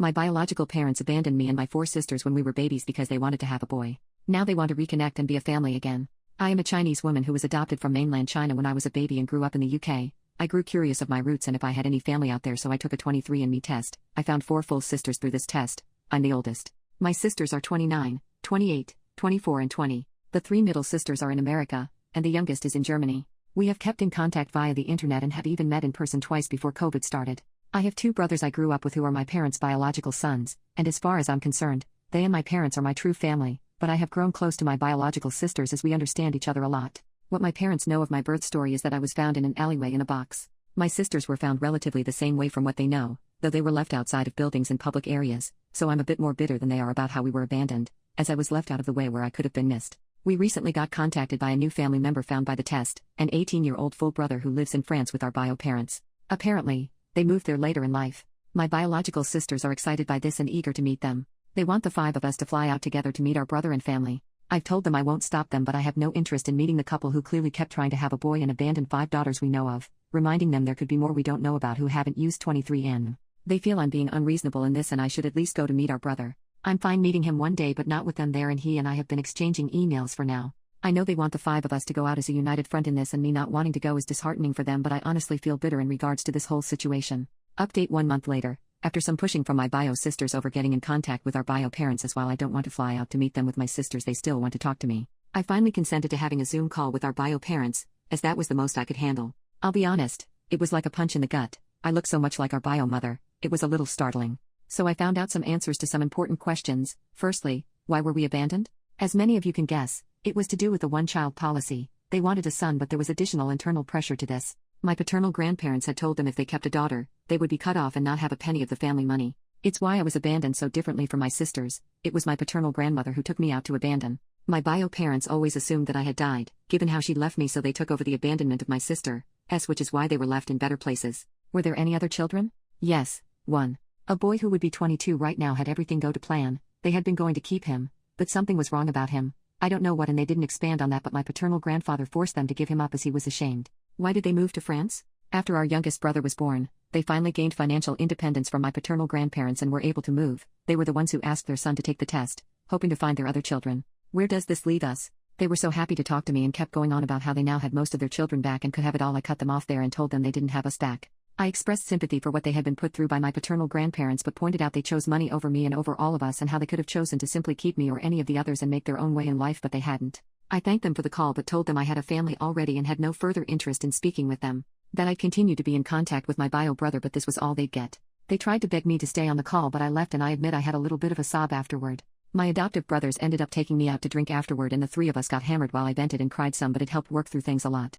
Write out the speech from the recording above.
My biological parents abandoned me and my 4 sisters when we were babies because they wanted to have a boy. Now they want to reconnect and be a family again. I am a Chinese woman who was adopted from mainland China when I was a baby and grew up in the UK. I grew curious of my roots and if I had any family out there, so I took a 23andMe test. I found 4 full sisters through this test. I'm the oldest. My sisters are 29, 28, 24 and 20. The 3 middle sisters are in America, and the youngest is in Germany. We have kept in contact via the internet and have even met in person twice before COVID started. I have 2 brothers I grew up with who are my parents' biological sons, and as far as I'm concerned, they and my parents are my true family, but I have grown close to my biological sisters as we understand each other a lot. What my parents know of my birth story is that I was found in an alleyway in a box. My sisters were found relatively the same way from what they know, though they were left outside of buildings in public areas, so I'm a bit more bitter than they are about how we were abandoned, as I was left out of the way where I could have been missed. We recently got contacted by a new family member found by the test, an 18-year-old full brother who lives in France with our bio parents. Apparently, they moved there later in life. My biological sisters are excited by this and eager to meet them. They want the 5 of us to fly out together to meet our brother and family. I've told them I won't stop them, but I have no interest in meeting the couple who clearly kept trying to have a boy and abandoned 5 daughters we know of, reminding them there could be more we don't know about who haven't used 23andMe. They feel I'm being unreasonable in this and I should at least go to meet our brother. I'm fine meeting him one day but not with them there, and he and I have been exchanging emails for now. I know they want the 5 of us to go out as a united front in this, and me not wanting to go is disheartening for them, but I honestly feel bitter in regards to this whole situation. Update 1 month later. After some pushing from my bio sisters over getting in contact with our bio parents, as while I don't want to fly out to meet them with my sisters, they still want to talk to me. I finally consented to having a Zoom call with our bio parents, as that was the most I could handle. I'll be honest, it was like a punch in the gut. I look so much like our bio mother, it was a little startling. So I found out some answers to some important questions. Firstly, why were we abandoned? As many of you can guess, it was to do with the one-child policy. They wanted a son, but there was additional internal pressure to this. My paternal grandparents had told them if they kept a daughter, they would be cut off and not have a penny of the family money. It's why I was abandoned so differently from my sisters. It was my paternal grandmother who took me out to abandon. My bio parents always assumed that I had died, given how she left me, so they took over the abandonment of my sister, which is why they were left in better places. Were there any other children? Yes, 1. A boy who would be 22 right now. Had everything go to plan. They had been going to keep him, but something was wrong about him. I don't know what, and they didn't expand on that, but my paternal grandfather forced them to give him up as he was ashamed. Why did they move to France? After our youngest brother was born, they finally gained financial independence from my paternal grandparents and were able to move. They were the ones who asked their son to take the test, hoping to find their other children. Where does this leave us? They were so happy to talk to me and kept going on about how they now had most of their children back and could have it all. I cut them off there and told them they didn't have us back. I expressed sympathy for what they had been put through by my paternal grandparents, but pointed out they chose money over me and over all of us, and how they could have chosen to simply keep me or any of the others and make their own way in life, but they hadn't. I thanked them for the call but told them I had a family already and had no further interest in speaking with them. That I'd continue to be in contact with my bio brother, but this was all they'd get. They tried to beg me to stay on the call, but I left, and I admit I had a little bit of a sob afterward. My adoptive brothers ended up taking me out to drink afterward, and the 3 of us got hammered while I vented and cried some, but it helped work through things a lot.